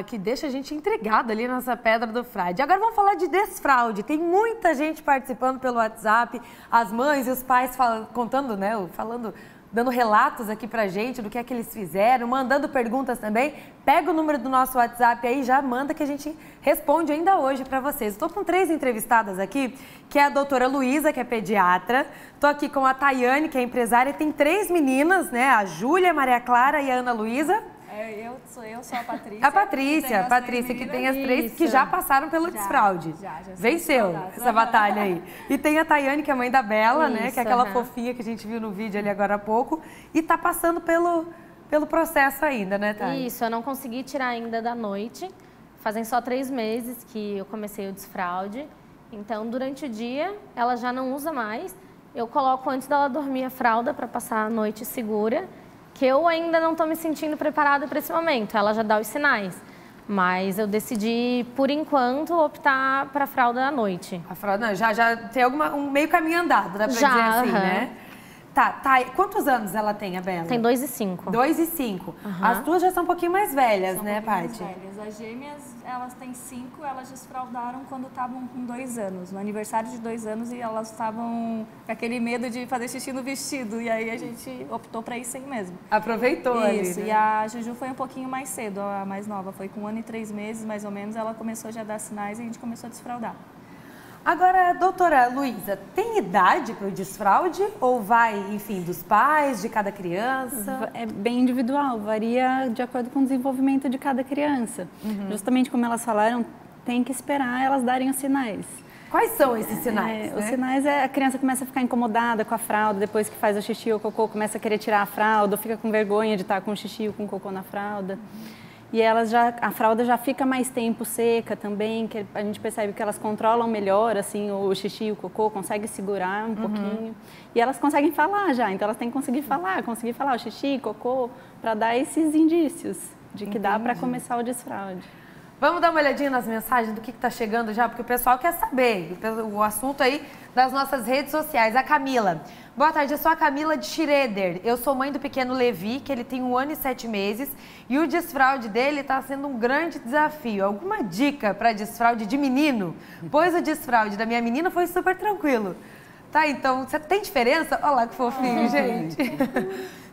que deixa a gente intrigado ali nessa pedra do fraude. Agora vamos falar de desfraude. Tem muita gente participando pelo WhatsApp, as mães e os pais contando, né, dando relatos aqui pra gente do que é que eles fizeram, mandando perguntas também. Pega o número do nosso WhatsApp aí, já manda que a gente responde ainda hoje pra vocês. Estou com 3 entrevistadas aqui, que é a doutora Luísa, que é pediatra. Estou aqui com a Tayane, que é empresária, e tem 3 meninas, né? A Júlia, a Maria Clara e a Ana Luísa. Eu sou a Patrícia. A Patrícia, que tem as 3 que já passaram pelo desfraude. Já Venceu essa batalha aí. E tem a Tayane, que é a mãe da Bela, né? Que é aquela fofinha que a gente viu no vídeo ali agora há pouco. E tá passando pelo processo ainda, né, Tayane? Isso, eu não consegui tirar ainda da noite. Fazem só 3 meses que eu comecei o desfraude. Então, durante o dia, ela já não usa mais. Eu coloco antes dela dormir a fralda para passar a noite segura, que eu ainda não estou me sentindo preparada para esse momento. Ela já dá os sinais. Mas eu decidi, por enquanto, optar para a fralda à noite. A fralda, não, já tem um meio caminho andado, dá para dizer assim, né? Tá. Quantos anos ela tem, a Bela? Tem 2 e 5. 2 e 5. As tuas já são um pouquinho mais velhas, São né, Paty? mais velhas. As gêmeas, elas têm 5, elas desfraldaram quando estavam com 2 anos. No aniversário de 2 anos, e elas estavam com aquele medo de fazer xixi no vestido. E aí a gente optou para ir sem mesmo. Aproveitou ali, Isso, né? E a Juju foi um pouquinho mais cedo, a mais nova. Foi com 1 ano e 3 meses, mais ou menos, ela começou já a dar sinais e a gente começou a desfraldar. Agora, doutora Luísa, tem idade para o desfraude ou vai, enfim, dos pais, de cada criança? É bem individual, varia de acordo com o desenvolvimento de cada criança. Justamente como elas falaram, tem que esperar elas darem os sinais. Quais são esses sinais? Os sinais a criança começa a ficar incomodada com a fralda, depois que faz o xixi ou cocô, começa a querer tirar a fralda, ou fica com vergonha de estar com o xixi ou com o cocô na fralda. E a fralda já fica mais tempo seca também, que a gente percebe que elas controlam melhor, assim, o xixi e o cocô, conseguem segurar um pouquinho. E elas conseguem falar já, então elas têm que conseguir falar o xixi, cocô, para dar esses indícios de que dá para começar o desfraude. Vamos dar uma olhadinha nas mensagens do que está chegando já, porque o pessoal quer saber o assunto aí das nossas redes sociais. A Camila. Boa tarde, eu sou a Camila de Schroeder. Eu sou mãe do pequeno Levi, que ele tem 1 ano e 7 meses, e o desfraude dele está sendo um grande desafio. Alguma dica para desfraude de menino? Pois o desfraude da minha menina foi super tranquilo. Tá, então, você tem diferença? Olha lá que fofinho, gente.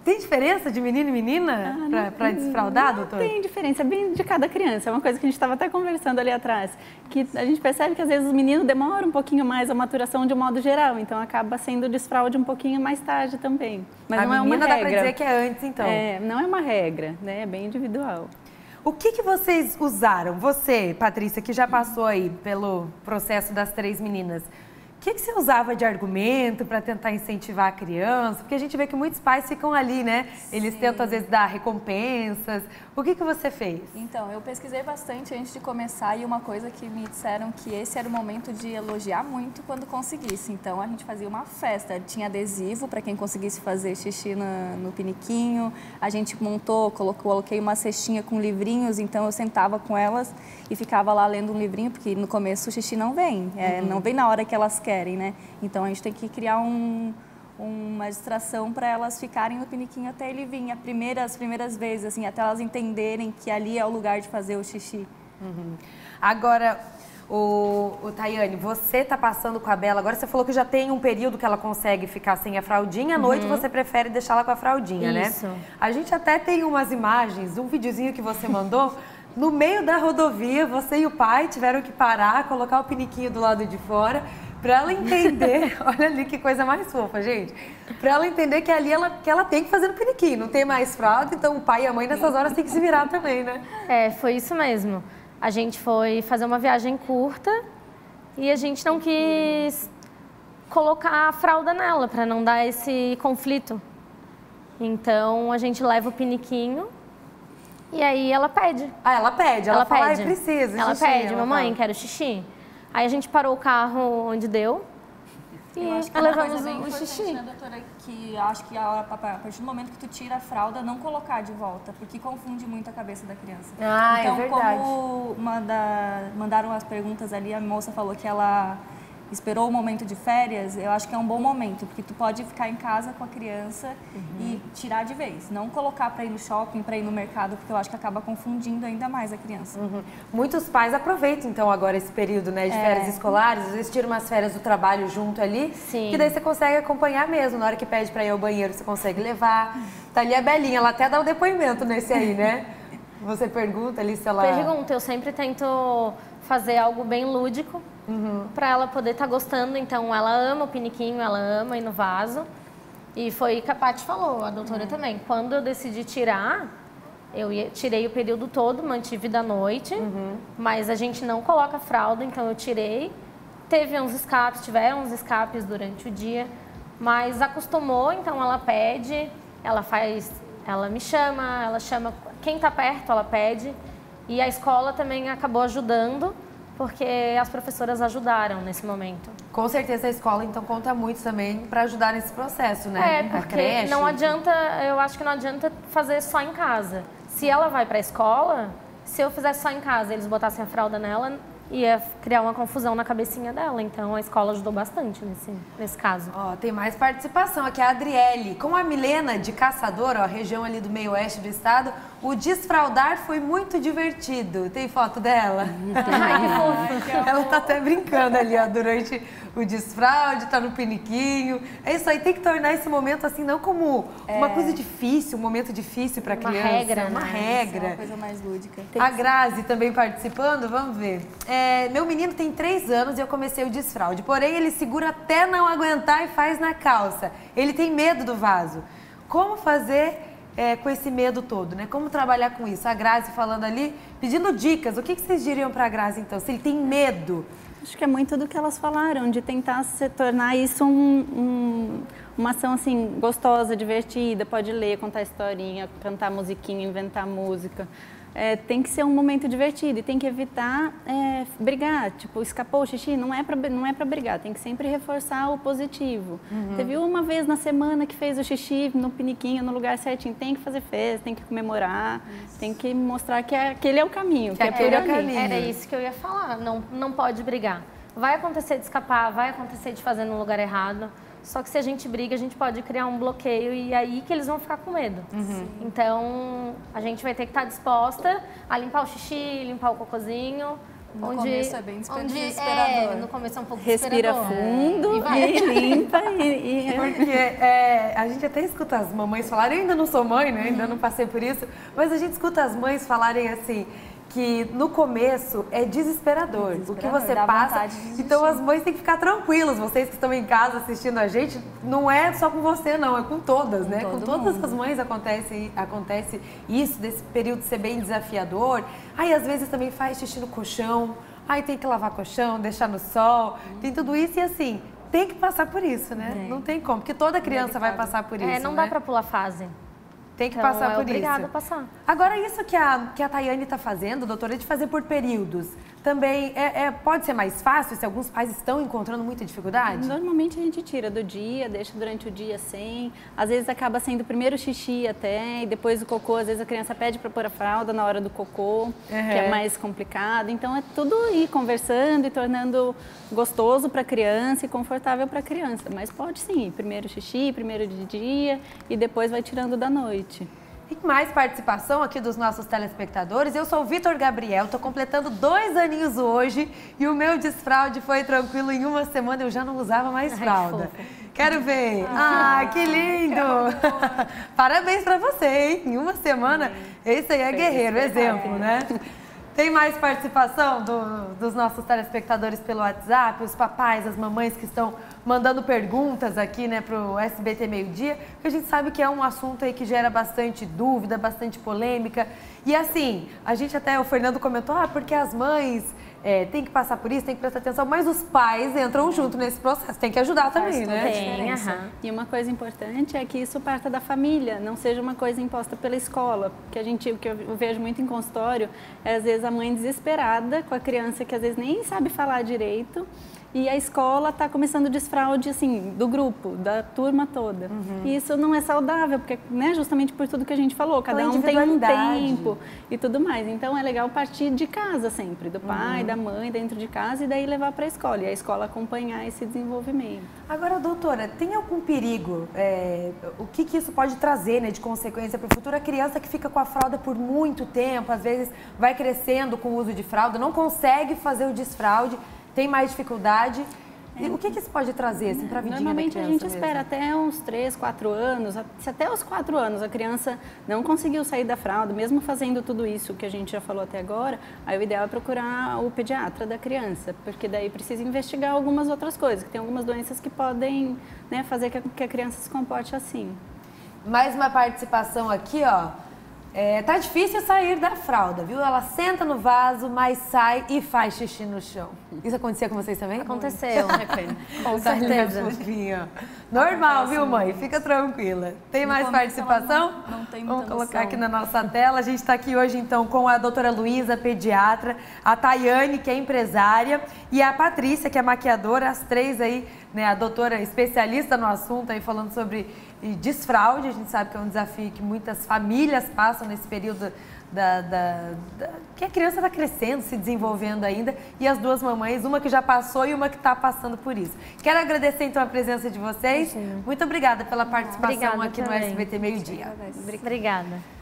Tem diferença de menino e menina para desfraudar, doutor? Tem diferença, bem de cada criança. É uma coisa que a gente estava até conversando ali atrás. Que a gente percebe que às vezes os meninos demoram um pouquinho mais a maturação de um modo geral. Então acaba sendo desfraude um pouquinho mais tarde também. Mas não é uma regra. Dá para dizer que é antes, então. Não é uma regra, né? É bem individual. O que vocês usaram? Você, Patrícia, que já passou aí pelo processo das 3 meninas. O que você usava de argumento para tentar incentivar a criança? Porque a gente vê que muitos pais ficam ali, né? Eles tentam, às vezes, dar recompensas. O que você fez? Então, eu pesquisei bastante antes de começar e uma coisa que me disseram que esse era o momento de elogiar muito quando conseguisse. Então, a gente fazia uma festa. Tinha adesivo para quem conseguisse fazer xixi no piniquinho. A gente montou, coloquei uma cestinha com livrinhos. Então, eu sentava com elas e ficava lá lendo um livrinho, porque no começo o xixi não vem. Não vem na hora que elas querem, né? Então, a gente tem que criar uma distração para elas ficarem no piniquinho até ele vir. As primeiras vezes, assim, até elas entenderem que ali é o lugar de fazer o xixi. Agora, o Tayane, você tá passando com a Bela, agora você falou que já tem um período que ela consegue ficar sem a fraldinha, à noite você prefere deixá-la com a fraldinha, Isso. né? A gente até tem umas imagens, um videozinho que você mandou, no meio da rodovia, você e o pai tiveram que parar, colocar o piniquinho do lado de fora, para ela entender, olha ali que coisa mais fofa, gente, para ela entender que ali que ela tem que fazer no piniquinho, não tem mais fralda, então o pai e a mãe nessas horas tem que se virar também, né? Foi isso mesmo. A gente foi fazer uma viagem curta e a gente não quis colocar a fralda nela para não dar esse conflito. Então a gente leva o piniquinho e aí ela pede. Ah, ela pede, ela fala, pede. Precisa, ela xixi, pede, mamãe, quero xixi. Aí a gente parou o carro onde deu e levamos o xixi. Né, doutora, que acho que a partir do momento que tu tira a fralda, não colocar de volta, porque confunde muito a cabeça da criança. Ah, então, é verdade. como mandaram as perguntas ali, a moça falou que ela esperou o momento de férias, eu acho que é um bom momento, porque tu pode ficar em casa com a criança e tirar de vez. Não colocar para ir no shopping, para ir no mercado, porque eu acho que acaba confundindo ainda mais a criança. Muitos pais aproveitam, então, agora esse período, né, de férias escolares, às vezes tiram umas férias do trabalho junto ali, Sim. que daí você consegue acompanhar mesmo. Na hora que pede para ir ao banheiro, você consegue levar. Tá ali a Belinha, ela até dá o depoimento nesse aí, né? Você pergunta ali se ela... Pergunta, eu sempre tento fazer algo bem lúdico para ela poder estar gostando. Então, ela ama o piniquinho, ela ama ir no vaso. E foi o que a Paty falou, a doutora também. Quando eu decidi tirar, tirei o período todo, mantive da noite, mas a gente não coloca fralda, então eu tirei. Tiveram uns escapes durante o dia, mas acostumou, então ela pede, ela me chama, ela chama quem tá perto, ela pede. E a escola também acabou ajudando, porque as professoras ajudaram nesse momento. Com certeza a escola, então, conta muito também para ajudar nesse processo, né? Porque a creche. não adianta, eu acho que não adianta fazer só em casa. Se ela vai para a escola, se eu fizesse só em casa, eles botassem a fralda nela, ia criar uma confusão na cabecinha dela. Então, a escola ajudou bastante nesse caso. Ó, tem mais participação aqui, a Adriele. Com a Milena de Caçador, ó, região ali do meio oeste do estado, o desfraldar foi muito divertido. Tem foto dela? Ai, que fofo. Ela tá até brincando ali, ó, durante o desfraude, tá no piniquinho. É isso aí, tem que tornar esse momento assim, não como uma coisa difícil, um momento difícil para criança. Regra, uma né? regra. É uma coisa mais lúdica. A Grazi também participando, vamos ver. Meu menino tem 3 anos e eu comecei o desfraude, porém ele segura até não aguentar e faz na calça. Ele tem medo do vaso. Como fazer com esse medo todo, né? Como trabalhar com isso? A Grazi falando ali, pedindo dicas. O que vocês diriam para a Grazi então, se ele tem medo? Acho que é muito do que elas falaram, de tentar se tornar isso uma ação assim gostosa, divertida, pode ler, contar historinha, cantar musiquinha, inventar música. Tem que ser um momento divertido e tem que evitar brigar, tipo, escapou o xixi, não é para brigar, tem que sempre reforçar o positivo. Teve uma vez na semana que fez o xixi no piniquinho, no lugar certinho, tem que fazer festa, tem que comemorar, tem que mostrar que aquele é o caminho, que aquele é o por ali. caminho. Era isso que eu ia falar, não pode brigar. Vai acontecer de escapar, vai acontecer de fazer no lugar errado. Só que se a gente briga, a gente pode criar um bloqueio e é aí que eles vão ficar com medo. Então, a gente vai ter que estar disposta a limpar o xixi, limpar o cocôzinho. No começo é bem desesperador. No começo é um pouco Respira desesperador. fundo e limpa. Porque a gente até escuta as mamães falarem, eu ainda não sou mãe, né? Ainda não passei por isso, mas a gente escuta as mães falarem assim, que no começo é desesperador. O que você dá passa. vontade de desistir. Então as mães têm que ficar tranquilas. Vocês que estão em casa assistindo a gente, não é só com você, não, é com todas, né? Com todas as mães acontece isso, desse período ser bem desafiador. Aí às vezes também faz xixi no colchão, aí tem que lavar colchão, deixar no sol, tem tudo isso e assim, tem que passar por isso, né? Não tem como, porque toda criança vai passar por isso. Não né? dá pra pular fase. Tem que Então, passar por obrigada isso. a passar. Agora, isso que a Tayane está fazendo, doutora, de fazer por períodos, também pode ser mais fácil se alguns pais estão encontrando muita dificuldade? Normalmente a gente tira do dia, deixa durante o dia sem. Às vezes acaba sendo primeiro o xixi até, e depois o cocô. Às vezes a criança pede para pôr a fralda na hora do cocô, que é mais complicado. Então é tudo ir conversando e tornando gostoso para a criança e confortável para a criança. Mas pode sim, primeiro o xixi, primeiro de dia e depois vai tirando da noite. Tem mais participação aqui dos nossos telespectadores. Eu sou o Vitor Gabriel, estou completando 2 aninhos hoje e o meu desfraude foi tranquilo. Em uma semana eu já não usava mais fralda. Quero ver. Que lindo! Parabéns para você, hein? Em uma semana, esse aí é guerreiro, exemplo, né? Tem mais participação dos nossos telespectadores pelo WhatsApp, os papais, as mamães que estão mandando perguntas aqui, né, pro SBT Meio Dia, porque a gente sabe que é um assunto aí que gera bastante dúvida, bastante polêmica. E assim, o Fernando comentou, porque as mães têm que passar por isso, tem que prestar atenção, mas os pais entram junto nesse processo, tem que ajudar também, né? Tem, E uma coisa importante é que isso parta da família, não seja uma coisa imposta pela escola, porque o que eu vejo muito em consultório é às vezes a mãe desesperada com a criança que às vezes nem sabe falar direito e a escola está começando o desfraude, assim, do grupo, da turma toda. E isso não é saudável, porque, né, justamente por tudo que a gente falou, cada um tem um tempo e tudo mais. Então, é legal partir de casa sempre, do pai, da mãe, dentro de casa, e daí levar para a escola, e a escola acompanhar esse desenvolvimento. Agora, doutora, tem algum perigo? O que isso pode trazer, né, de consequência para o futuro? A criança que fica com a fralda por muito tempo, às vezes vai crescendo com o uso de fralda, não consegue fazer o desfraude, tem mais dificuldade. E o que isso pode trazer assim, para a vidinha da criança? Normalmente a gente mesmo? espera até uns 3, 4 anos. Se até os 4 anos a criança não conseguiu sair da fralda, mesmo fazendo tudo isso que a gente já falou até agora, aí o ideal é procurar o pediatra da criança, porque daí precisa investigar algumas outras coisas, que tem algumas doenças que podem, né, fazer que a criança se comporte assim. Mais uma participação aqui, ó. Tá difícil sair da fralda, viu? Ela senta no vaso, mas sai e faz xixi no chão. Isso acontecia com vocês também? Aconteceu. Com Tá certeza. fofinha. Normal, viu, mãe? Fica tranquila. Tem mais participação? Não tem muita Vamos colocar noção. aqui na nossa tela. A gente está aqui hoje, então, com a doutora Luísa, pediatra, a Tayane, que é empresária, e a Patrícia, que é maquiadora, as três aí, né, a doutora especialista no assunto, aí falando sobre desfraude. A gente sabe que é um desafio que muitas famílias passam nesse período que a criança está crescendo, se desenvolvendo ainda, e as duas mamães, uma que já passou e uma que está passando por isso. Quero agradecer então a presença de vocês. Muito obrigada pela participação Obrigada aqui também. no SBT Meio Dia. Obrigada.